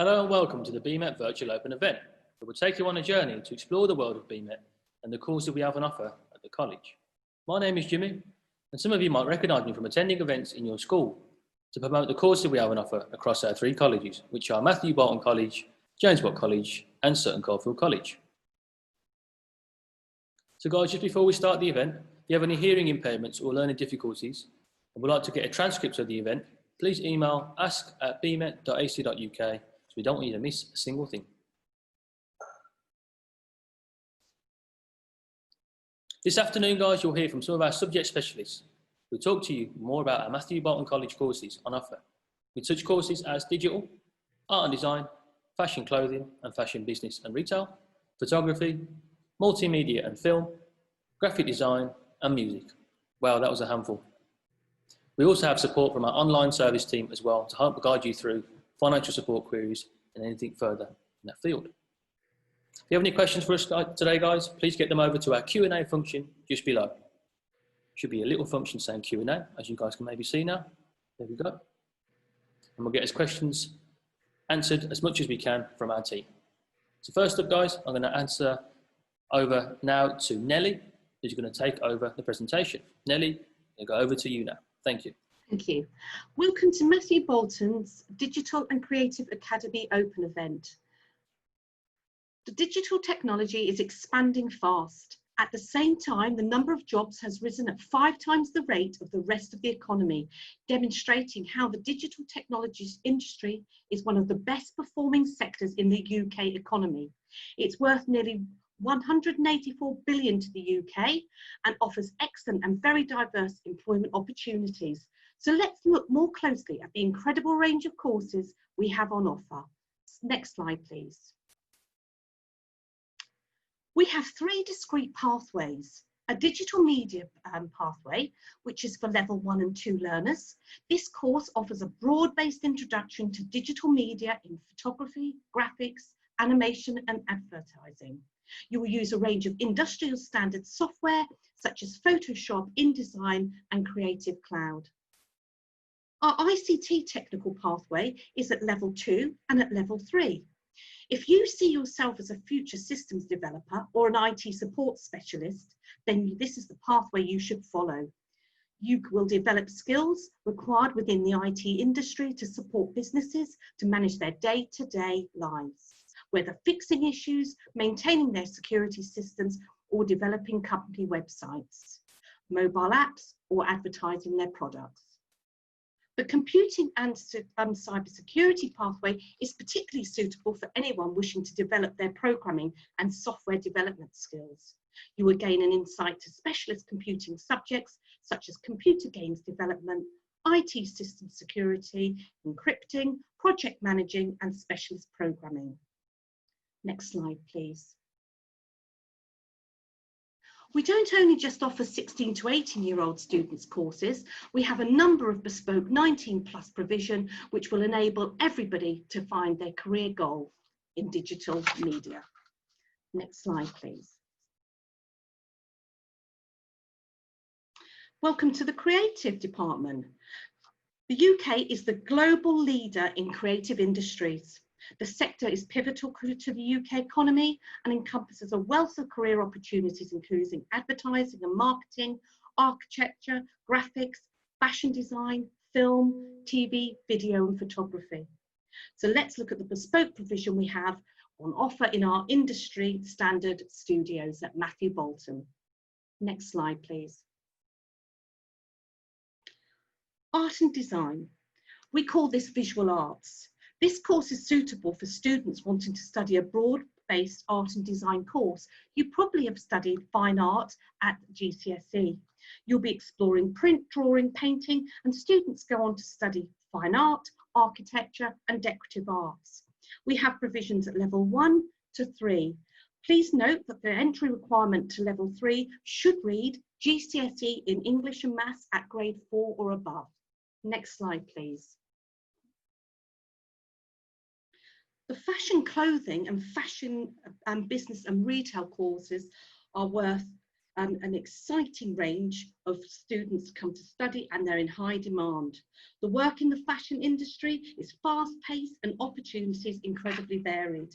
Hello and welcome to the BMet Virtual Open event, where we'll take you on a journey to explore the world of BMet and the courses we have on offer at the college. My name is Jimmy, and some of you might recognise me from attending events in your school to promote the courses we have on offer across our three colleges, which are Matthew Boulton College, James Watt College and Sutton Coldfield College. So guys, just before we start the event, if you have any hearing impairments or learning difficulties and would like to get a transcript of the event, please email ask@bmet.ac.uk, so we don't want you to miss a single thing. This afternoon, guys, you'll hear from some of our subject specialists who talk to you more about our Matthew Boulton College courses on offer, with such courses as digital, art and design, fashion clothing and fashion business and retail, photography, multimedia and film, graphic design and music. Wow, that was a handful. We also have support from our online service team as well to help guide you through financial support queries and anything further in that field. If you have any questions for us today, guys, please get them over to our Q&A function just below. Should be a little function saying Q&A, as you guys can maybe see now. There we go. And we'll get his questions answered as much as we can from our team. So first up, guys, I'm going to answer over now to Nelly, who's going to take over the presentation. Nelly, I'll go over to you now. Thank you. Thank you. Welcome to Matthew Boulton's Digital and Creative Academy Open event. The digital technology is expanding fast. At the same time, the number of jobs has risen at 5 times the rate of the rest of the economy, demonstrating how the digital technologies industry is one of the best performing sectors in the UK economy. It's worth nearly 184 billion to the UK and offers excellent and very diverse employment opportunities. So let's look more closely at the incredible range of courses we have on offer. Next slide, please. We have 3 discrete pathways. A digital media pathway, which is for level 1 and 2 learners. This course offers a broad-based introduction to digital media in photography, graphics, animation and advertising. You will use a range of industrial standard software such as Photoshop, InDesign and Creative Cloud. Our ICT technical pathway is at level 2 and at level 3. If you see yourself as a future systems developer or an IT support specialist, then this is the pathway you should follow. You will develop skills required within the IT industry to support businesses to manage their day-to-day lives, whether fixing issues, maintaining their security systems, or developing company websites, mobile apps, or advertising their products. The computing and cybersecurity pathway is particularly suitable for anyone wishing to develop their programming and software development skills. You will gain an insight to specialist computing subjects such as computer games development, IT system security, encrypting, project managing, and specialist programming. Next slide, please. We don't only just offer 16 to 18-year-old students courses, we have a number of bespoke 19-plus provision which will enable everybody to find their career goal in digital media. Next slide, please. Welcome to the creative department. The UK is the global leader in creative industries. The sector is pivotal to the UK economy and encompasses a wealth of career opportunities, including advertising and marketing, architecture, graphics, fashion design, film, TV, video and photography. So let's look at the bespoke provision we have on offer in our industry standard studios at Matthew Boulton. Next slide, please. Art and design. We call this visual arts. This course is suitable for students wanting to study a broad-based art and design course. You probably have studied fine art at GCSE. You'll be exploring print, drawing, painting, and students go on to study fine art, architecture, and decorative arts. We have provisions at level 1 to 3. Please note that the entry requirement to level 3 should read GCSE in English and Maths at grade 4 or above. Next slide, please. The fashion clothing and fashion business and retail courses are worth an exciting range of students come to study, and they're in high demand. The work in the fashion industry is fast-paced and opportunities incredibly varied.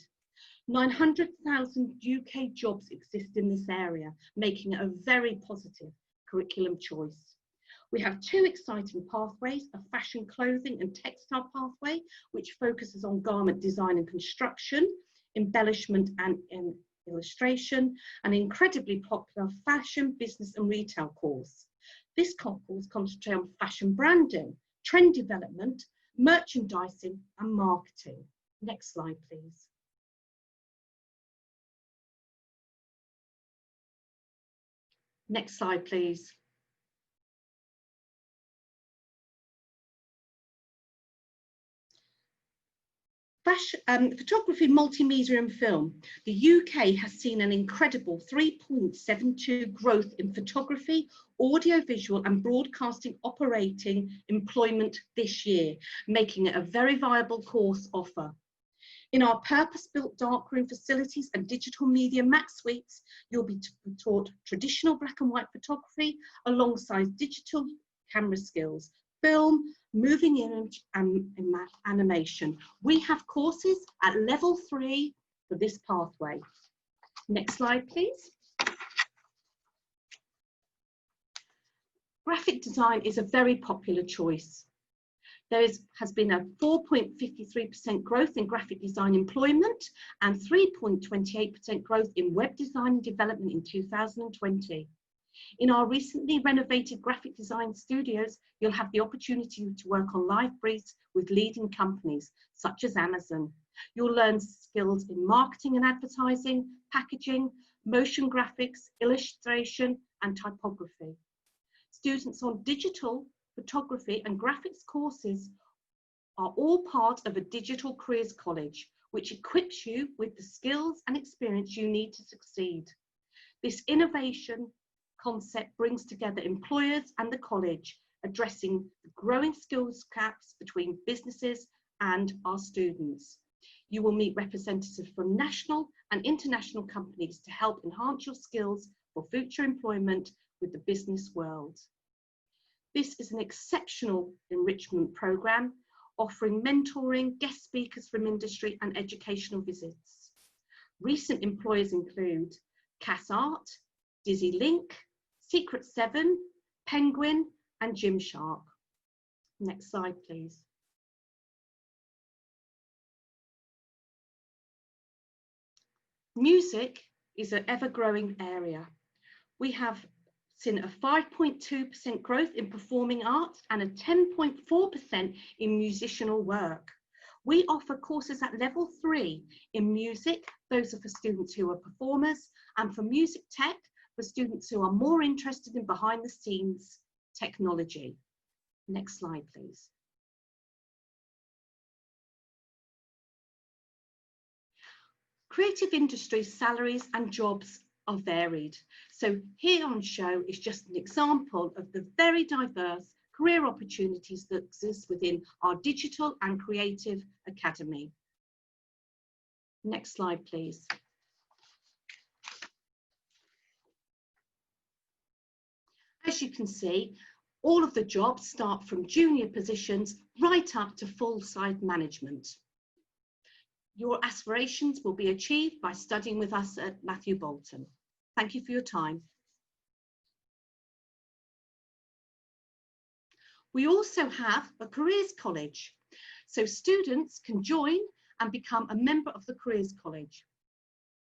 900,000 UK jobs exist in this area, making it a very positive curriculum choice. We have two exciting pathways, a fashion, clothing and textile pathway, which focuses on garment design and construction, embellishment and illustration, an incredibly popular fashion, business and retail course. This course concentrates on fashion branding, trend development, merchandising and marketing. Next slide, please. Next slide, please. Photography, multimedia and film. The UK has seen an incredible 3.72 growth in photography, audiovisual and broadcasting operating employment this year, making it a very viable course offer. In our purpose-built darkroom facilities and digital media max suites, you'll be taught traditional black and white photography alongside digital camera skills, film, moving image and animation. We have courses at level 3 for this pathway. Next slide, please. Graphic design is a very popular choice. There has been a 4.53% growth in graphic design employment and 3.28% growth in web design and development in 2020. In our recently renovated graphic design studios, you'll have the opportunity to work on live briefs with leading companies such as Amazon. You'll learn skills in marketing and advertising, packaging, motion graphics, illustration, and typography. Students on digital, photography, and graphics courses are all part of a digital careers college, which equips you with the skills and experience you need to succeed. This innovation concept brings together employers and the college, addressing the growing skills gaps between businesses and our students. You will meet representatives from national and international companies to help enhance your skills for future employment with the business world. This is an exceptional enrichment programme, offering mentoring, guest speakers from industry and educational visits. Recent employers include Cass Art, Dizzy Link, Secret 7, Penguin and Gymshark. Next slide, please. Music is an ever-growing area. We have seen a 5.2% growth in performing arts and a 10.4% in musicianal work. We offer courses at level 3 in music, those are for students who are performers, and for music tech, for students who are more interested in behind the scenes technology. Next slide, please. Creative industries, salaries and jobs are varied. So here on show is just an example of the very diverse career opportunities that exist within our Digital and Creative Academy. Next slide, please. As you can see, all of the jobs start from junior positions right up to full-side management. Your aspirations will be achieved by studying with us at Matthew Boulton. Thank you for your time. We also have a careers college, so students can join and become a member of the careers college.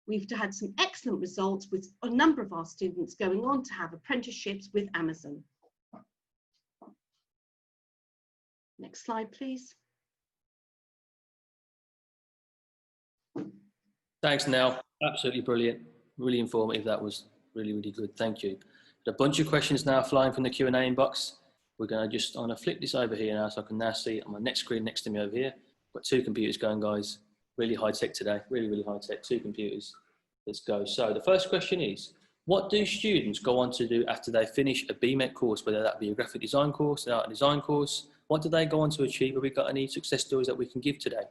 We've had some excellent results with a number of our students going on to have apprenticeships with Amazon. Next slide, please. Thanks, Nell. Absolutely brilliant. Really informative. That was really, really good. Thank you. A bunch of questions now flying from the Q&A inbox. We're going to just, I'm going to flip this over here now so I can now see it on my next screen next to me over here. Got 2 computers going, guys. Really high tech today. Really, really high tech. 2 computers. Let's go. So the first question is, what do students go on to do after they finish a BMet course, whether that be a graphic design course, an art and design course? What do they go on to achieve? Have we got any success stories that we can give today?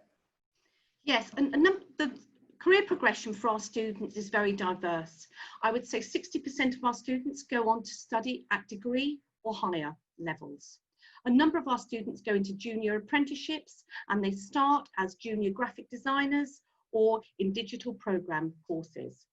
Yes, and the career progression for our students is very diverse. I would say 60% of our students go on to study at degree or higher levels. A number of our students go into junior apprenticeships and they start as junior graphic designers or in digital program courses.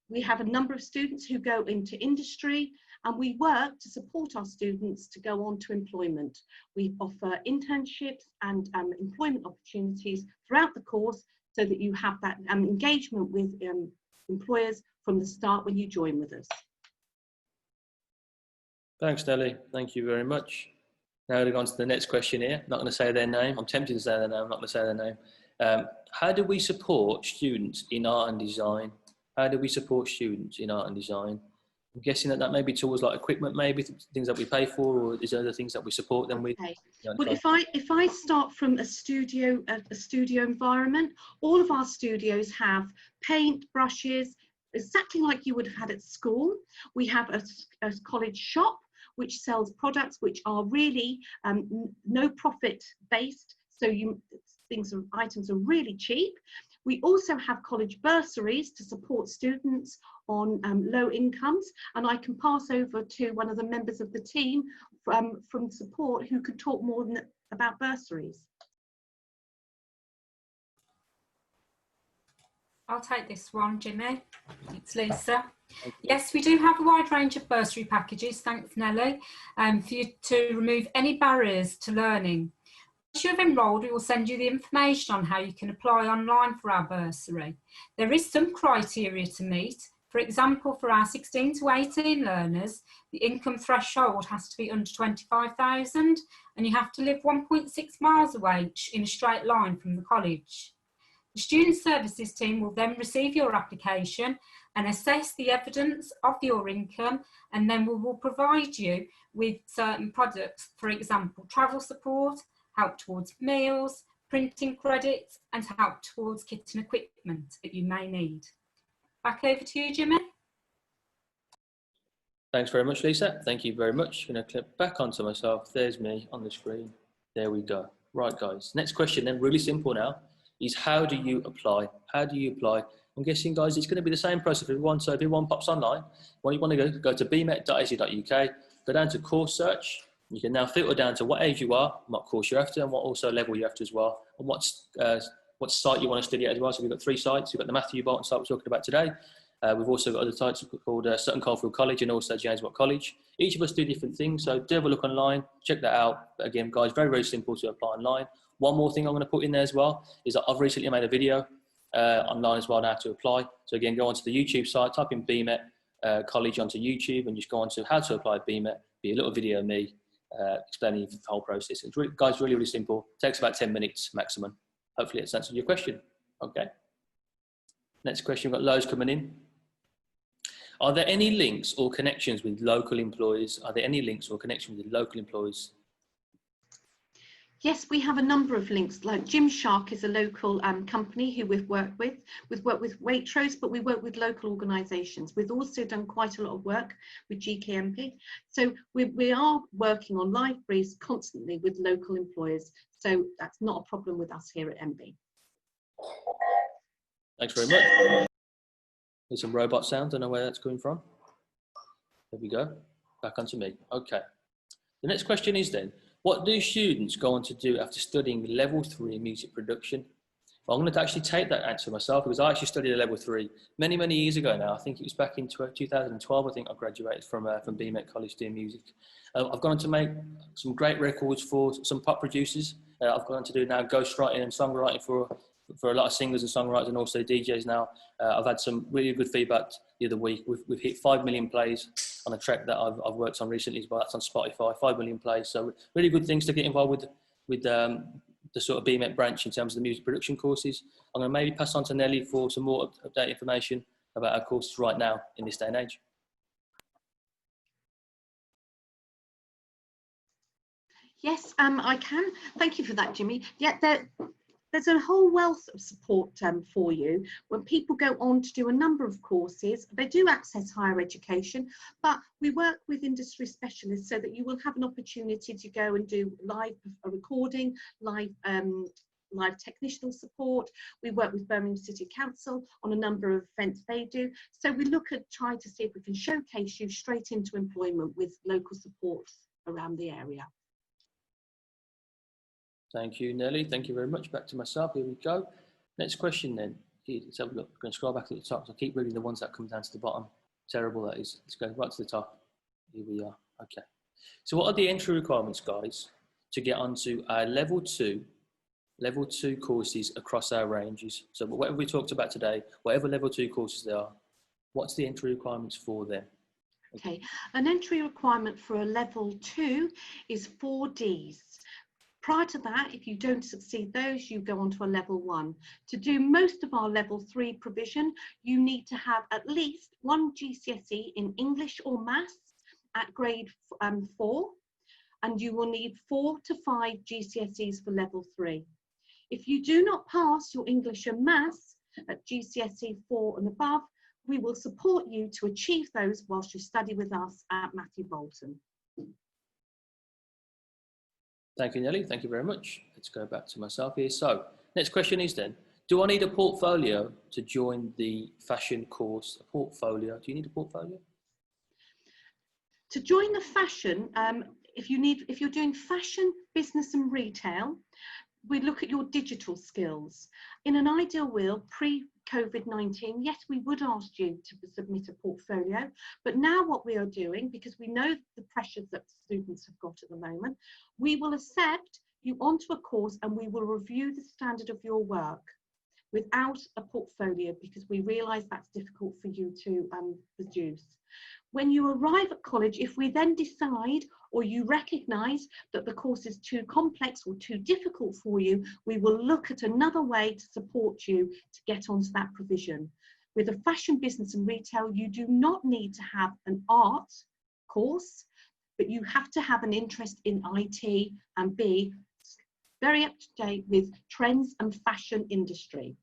We have a number of students who go into industry, and we work to support our students to go on to employment. We offer internships and employment opportunities throughout the course so that you have that engagement with employers from the start when you join with us. Thanks, Nelly. Thank you very much. Now we're on to the next question here. Not going to say their name. I'm tempted to say their name. I'm not going to say their name. How do we support students in art and design? How do we support students in art and design? I'm guessing that may be tools like equipment, maybe things that we pay for, or is there other things that we support them with? Okay. Well, if I start from a studio environment, all of our studios have paint, brushes, exactly like you would have had at school. We have a college shop which sells products which are really no profit based, so items are really cheap. We also have college bursaries to support students on low incomes, and I can pass over to one of the members of the team from support who could talk more about bursaries. I'll take this one, Jimmy. It's Lisa. Yes, we do have a wide range of bursary packages, thanks Nelly, for you to remove any barriers to learning. Once you've enrolled, we will send you the information on how you can apply online for our bursary. There is some criteria to meet. For example, for our 16 to 18 learners, the income threshold has to be under 25,000 and you have to live 1.6 miles away in a straight line from the college. The Student Services team will then receive your application and assess the evidence of your income, and then we will provide you with certain products, for example, travel support, help towards meals, printing credits, and help towards kit and equipment that you may need. Back over to you, Jimmy. Thanks very much, Lisa. Thank you very much. I'm going to click back onto myself. There's me on the screen. There we go. Right, guys. Next question then, really simple now, is how do you apply? How do you apply? I'm guessing, guys, it's going to be the same process for everyone. So if everyone pops online, when you want to go to bmet.ac.uk, go down to course search. You can now filter down to what age you are, what course you're after, and what also level you're after as well, and what site you want to study at as well. So we've got 3 sites. We've got the Matthew Boulton site we're talking about today. We've also got other sites called Sutton Coldfield College and also James Watt College. Each of us do different things, so do have a look online, check that out. But again, guys, very, very simple to apply online. One more thing I'm going to put in there as well is that I've recently made a video online as well now to apply. So again, go onto the YouTube site, type in BMet College onto YouTube and just go on to how to apply BMet. Be a little video of me explaining the whole process. It's really, guys, really, really simple. It takes about 10 minutes maximum. Hopefully it's answered your question. Okay. Next question, we've got loads coming in. Are there any links or connections with local employees? Are there any links or connections with local employees? Yes, we have a number of links. Like Gymshark is a local company who we've worked with. We've worked with Waitrose, but we work with local organisations. We've also done quite a lot of work with GKMP. So we are working on live briefs constantly with local employers. So that's not a problem with us here at MB. Thanks very much. There's some robot sound. Don't know where that's coming from. There we go. Back onto me. Okay. The next question is then, what do students go on to do after studying level 3 music production? Well, I'm going to actually take that answer myself because I actually studied a level 3 many, many years ago now. I think it was back in 2012. I think I graduated from BMet College doing music. I've gone on to make some great records for some pop producers. I've gone on to do now ghostwriting and songwriting for a lot of singers and songwriters and also DJs now. I've had some really good feedback the other week. We've hit 5 million plays on a track that I've worked on recently, but that's on Spotify, 5 million plays. So really good things to get involved with the sort of BMet branch in terms of the music production courses. I'm going to maybe pass on to Nelly for some more update information about our courses right now in this day and age. Yes, I can. Thank you for that, Jimmy. Yeah, there's a whole wealth of support for you when people go on to do a number of courses. They do access higher education, but we work with industry specialists so that you will have an opportunity to go and do live recording, live live technician support. We work with Birmingham City Council on a number of events they do. So we look at trying to see if we can showcase you straight into employment with local supports around the area. Thank you, Nelly. Thank you very much. Back to myself. Here we go. Next question then. Let's have a look. I'm going to scroll back to the top. So I'll keep reading the ones that come down to the bottom. Terrible, that is. Let's go right to the top. Here we are. Okay. So what are the entry requirements, guys, to get onto our level two courses across our ranges? So whatever we talked about today, whatever level 2 courses they are, what's the entry requirements for them? Okay, an entry requirement for a level 2 is 4 Ds. Prior to that, if you don't succeed those, you go on to a level 1. To do most of our level 3 provision, you need to have at least 1 GCSE in English or Maths at grade 4, and you will need 4 to 5 GCSEs for level 3. If you do not pass your English and Maths at GCSE 4 and above, we will support you to achieve those whilst you study with us at Matthew Boulton. Thank you, Nelly. Thank you very much. Let's go back to myself here. So, next question is then, do I need a portfolio to join the fashion course? A portfolio? Do you need a portfolio? To join the fashion, if you're doing fashion, business and retail, we look at your digital skills. In an ideal world, pre-COVID-19, yes, we would ask you to submit a portfolio, but now what we are doing, because we know the pressures that students have got at the moment, we will accept you onto a course and we will review the standard of your work without a portfolio, because we realise that's difficult for you to produce. When you arrive at college, if we then decide or you recognise that the course is too complex or too difficult for you, we will look at another way to support you to get onto that provision. With a fashion, business and retail, you do not need to have an art course, but you have to have an interest in IT and be very up to date with trends and fashion industry.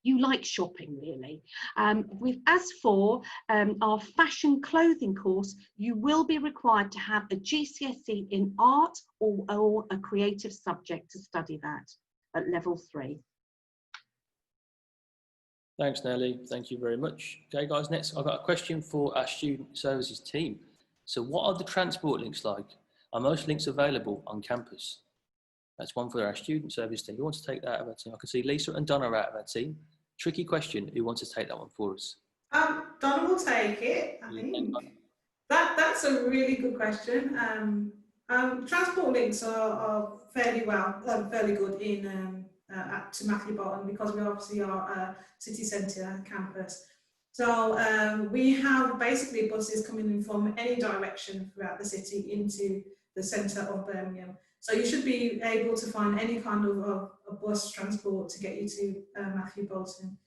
You like shopping, really. As for our fashion clothing course, you will be required to have a GCSE in art or a creative subject to study that at level 3. Thanks, Nelly. Thank you very much. Okay, guys, next I've got a question for our student services team. So what are the transport links like? Are most links available on campus? That's one for our student service team. Who wants to take that out of our team? I can see Lisa and Donna are out of our team. Tricky question. Who wants to take that one for us? Donna will take it, I think. That's a really good question. Transport links are fairly good in to Matthew Boulton, because we obviously are a city centre campus. So we have basically buses coming in from any direction throughout the city into the centre of Birmingham. So you should be able to find any kind of a bus transport to get you to Matthew Boulton.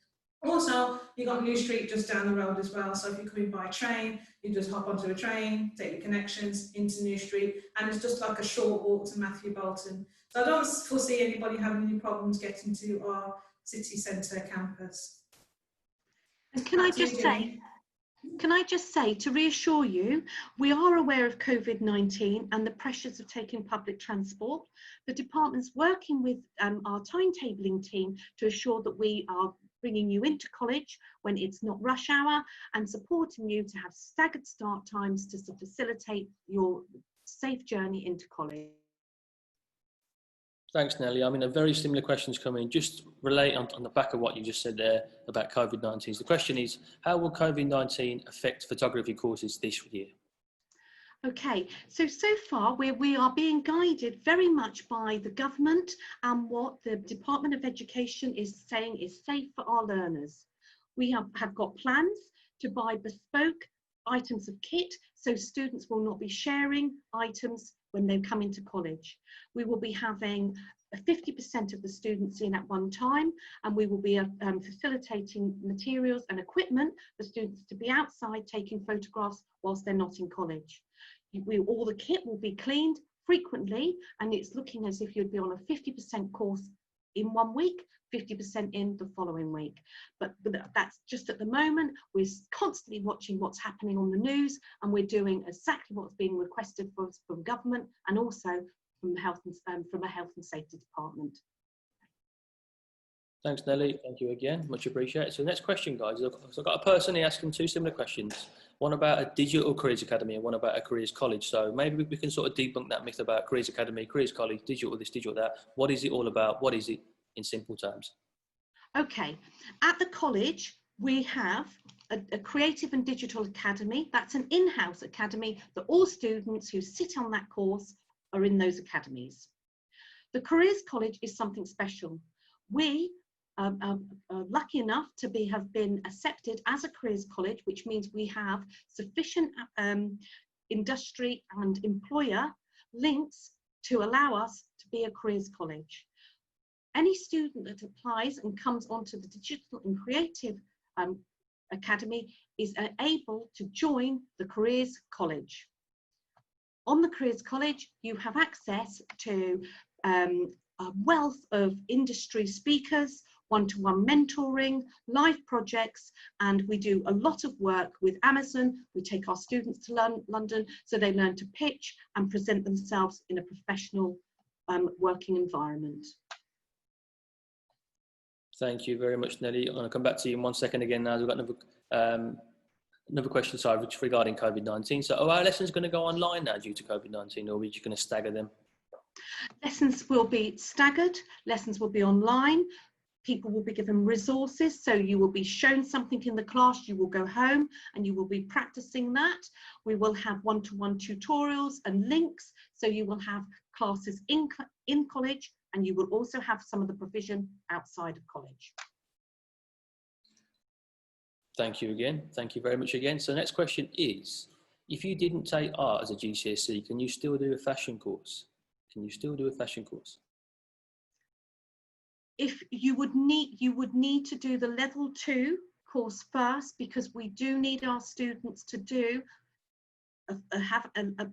Also, you've got New Street just down the road as well. So if you're coming by train, you just hop onto a train, take your connections into New Street, and it's just like a short walk to Matthew Boulton. So I don't foresee anybody having any problems getting to our city centre campus. And can I just say, to reassure you, we are aware of COVID-19 and the pressures of taking public transport. The department's working with our timetabling team to ensure that we are bringing you into college when it's not rush hour and supporting you to have staggered start times to facilitate your safe journey into college. Thanks, Nelly. I mean, a very similar questions coming. Just relate on the back of what you just said there about COVID-19. The question is, how will COVID-19 affect photography courses this year? Okay, so far we are being guided very much by the government and what the Department of Education is saying is safe for our learners. We have got plans to buy bespoke items of kit so students will not be sharing items when they come into college. We will be having 50% of the students in at one time, and we will be facilitating materials and equipment for students to be outside taking photographs whilst they're not in college. All the kit will be cleaned frequently, and it's looking as if you'd be on a 50% course in 1 week, 50% in the following week. But that's just at the moment. We're constantly watching what's happening on the news, and we're doing exactly what's being requested for us from government and also from a health and safety department. Thanks, Nelly. Thank you again. Much appreciated. So the next question, guys. So I've got a person here asking two similar questions. One about a digital careers academy and one about a careers college. So maybe we can sort of debunk that myth about careers academy, careers college, digital this, digital that. What is it all about? What is it in simple terms? Okay, at the college, we have a creative and digital academy. That's an in-house academy that all students who sit on that course are in those academies. The careers college is something special. We are lucky enough to have been accepted as a careers college, which means we have sufficient industry and employer links to allow us to be a careers college. Any student that applies and comes onto the digital and creative academy is able to join the careers college. On the careers college, you have access to a wealth of industry speakers, one-to-one mentoring, live projects, and we do a lot of work with Amazon. We take our students to London so they learn to pitch and present themselves in a professional working environment. Thank you very much, Nelly. I'm going to come back to you in 1 second again now. We've got another question, sorry, regarding COVID-19. So are our lessons going to go online now due to COVID-19, or are we just going to stagger them? Lessons will be staggered, lessons will be online, people will be given resources, so you will be shown something in the class, you will go home and you will be practicing that. We will have one-to-one tutorials and links, so you will have classes in college, and you will also have some of the provision outside of college. Thank you again. Thank you very much again. So the next question is, if you didn't take art as a GCSE, can you still do a fashion course? Can you still do a fashion course? If you would need to do the level 2 course first, because we do need our students to do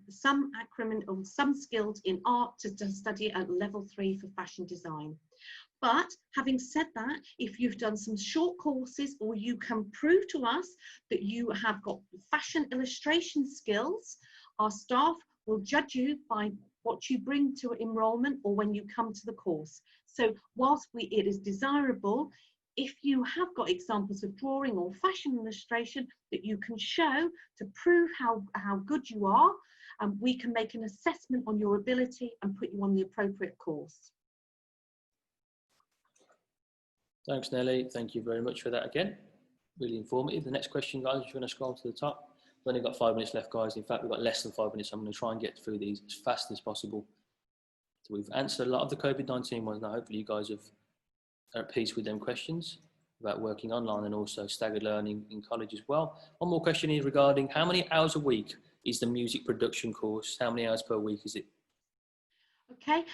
some acronym or some skills in art to study at level 3 for fashion design. But having said that, if you've done some short courses or you can prove to us that you have got fashion illustration skills, our staff will judge you by what you bring to enrolment or when you come to the course. So whilst it is desirable, if you have got examples of drawing or fashion illustration that you can show to prove how good you are, we can make an assessment on your ability and put you on the appropriate course. Thanks, Nelly. Thank you very much for that again. Really informative. The next question, guys, if you're going to scroll to the top. We've only got 5 minutes left, guys. In fact, we've got less than 5 minutes. I'm going to try and get through these as fast as possible. So we've answered a lot of the COVID-19 ones now. Hopefully you guys are at peace with them questions about working online and also staggered learning in college as well. One more question is regarding how many hours a week is the music production course? How many hours per week is it? Okay,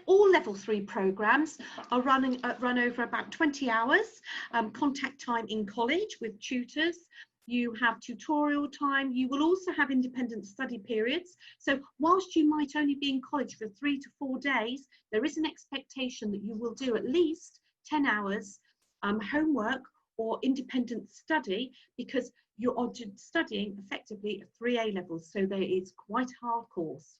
all level 3 programs are run over about 20 hours. Contact time in college with tutors. You have tutorial time. You will also have independent study periods. So whilst you might only be in college for 3 to 4 days, there is an expectation that you will do at least 10 hours homework or independent study, because you are studying effectively at 3 A levels. So there is quite a hard course.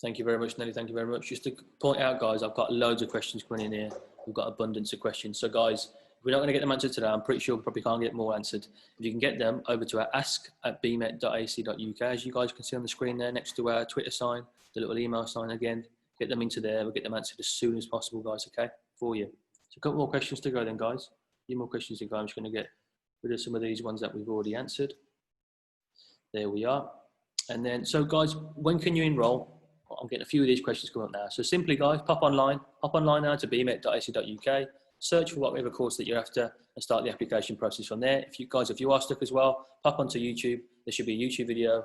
Thank you very much, Nelly. Thank you very much. Just to point out, guys, I've got loads of questions coming in here. We've got abundance of questions. So, guys, if we're not going to get them answered today, I'm pretty sure we probably can't get more answered. If you can get them over to our ask@bmet.ac.uk, as you guys can see on the screen there, next to our Twitter sign, the little email sign again, get them into there. We'll get them answered as soon as possible, guys, okay, for you. So a couple more questions to go then, guys. A few more questions to go. I'm just going to get rid of some of these ones that we've already answered. There we are. And then, so guys, when can you enroll? I'm getting a few of these questions coming up now. So simply, guys, pop online now to bmet.ac.uk, search for whatever course that you're after and start the application process from there. If you are stuck as well, pop onto YouTube. There should be a YouTube video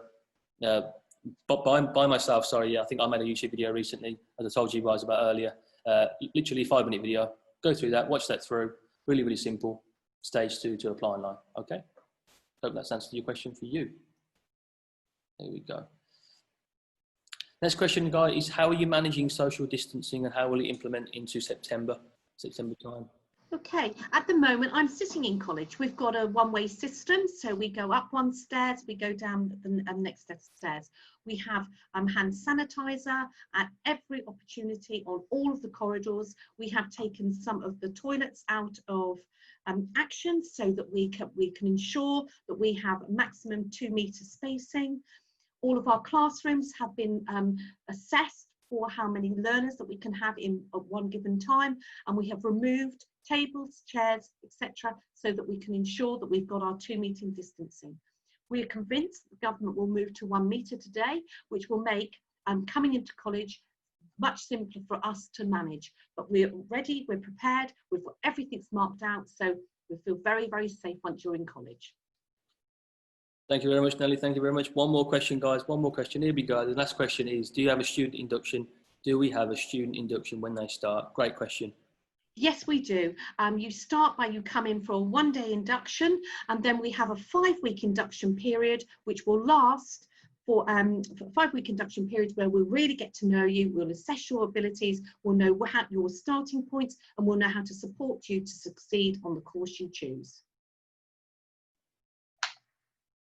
by myself. Sorry, yeah, I think I made a YouTube video recently, as I told you guys about earlier. Literally 5-minute video. Go through that, watch that through. Really, really simple. Stage 2 to apply online. Okay. Hope that's answered your question for you. There we go. Next question, guys, is how are you managing social distancing and how will it implement into September time? Okay, at the moment I'm sitting in college. We've got a one-way system, so we go up one stairs, we go down the next set of stairs. We have hand sanitizer at every opportunity on all of the corridors. We have taken some of the toilets out of action so that we can ensure that we have maximum 2 metre spacing. All of our classrooms have been assessed for how many learners that we can have in at one given time, and we have removed tables, chairs, etc., so that we can ensure that we've got our 2 metre distancing. We are convinced that the government will move to 1 metre today, which will make coming into college much simpler for us to manage. But we're ready, we're prepared, we've got everything's marked out, so we feel very, very safe once you're in college. Thank you very much, Nelly. Thank you very much. One more question, guys. One more question. Here we go. The last question is, do you have a student induction? Do we have a student induction when they start? Great question. Yes, we do. You start by you come in for a 1-day induction, and then we have a 5-week induction period, which will last for 5-week induction periods where we'll really get to know you, we'll assess your abilities, we'll know your starting points, and we'll know how to support you to succeed on the course you choose.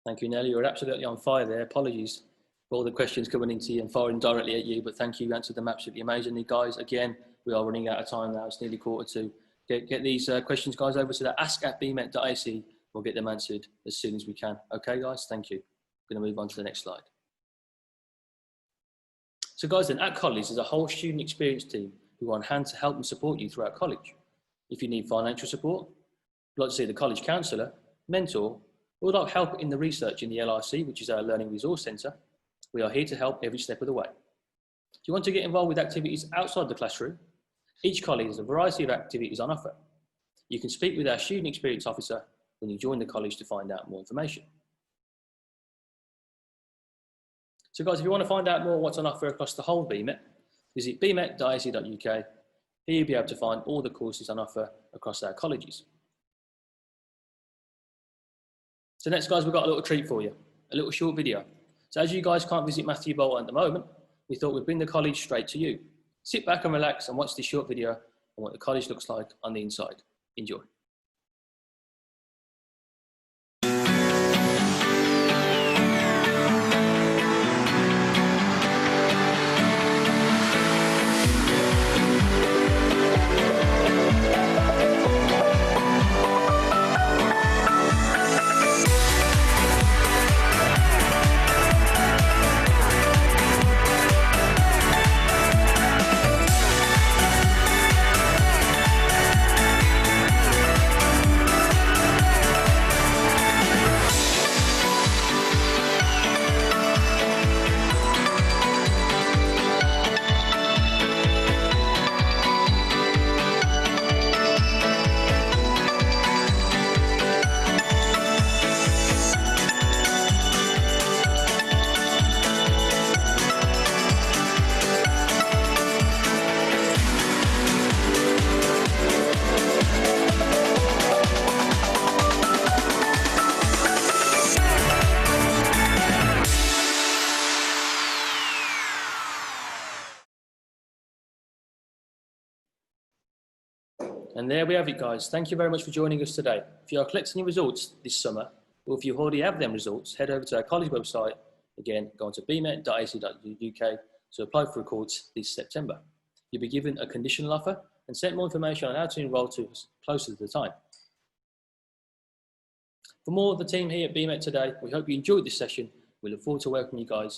Thank you, Nelly. You're absolutely on fire there. Apologies for all the questions coming into you and firing directly at you, but thank you. You answered them absolutely amazingly, guys. Again, we are running out of time now. It's nearly 1:45. Get these questions, guys, over to the ask@bmet.ac. We'll get them answered as soon as we can. Okay, guys, thank you. I'm going to move on to the next slide. So, guys, then at college, there's a whole student experience team who are on hand to help and support you throughout college. If you need financial support, you'd like to see the college counsellor, mentor, or would like help in the research in the LRC, which is our Learning Resource Centre, we are here to help every step of the way. Do you want to get involved with activities outside the classroom? Each college has a variety of activities on offer. You can speak with our student experience officer when you join the college to find out more information. So guys, if you want to find out more what's on offer across the whole BMet, visit bmet.ac.uk. Here you'll be able to find all the courses on offer across our colleges. So next, guys, we've got a little treat for you, a little short video. So as you guys can't visit Matthew Boulton at the moment, we thought we'd bring the college straight to you. Sit back and relax and watch this short video on what the college looks like on the inside. Enjoy. And there we have it, guys. Thank you very much for joining us today. If you are collecting your results this summer, or if you already have them results, head over to our college website. Again, go on to bmet.ac.uk to apply for a course this September. You'll be given a conditional offer and sent more information on how to enrol to us closer to the time. For more of the team here at BMet today, we hope you enjoyed this session. We look forward to welcoming you guys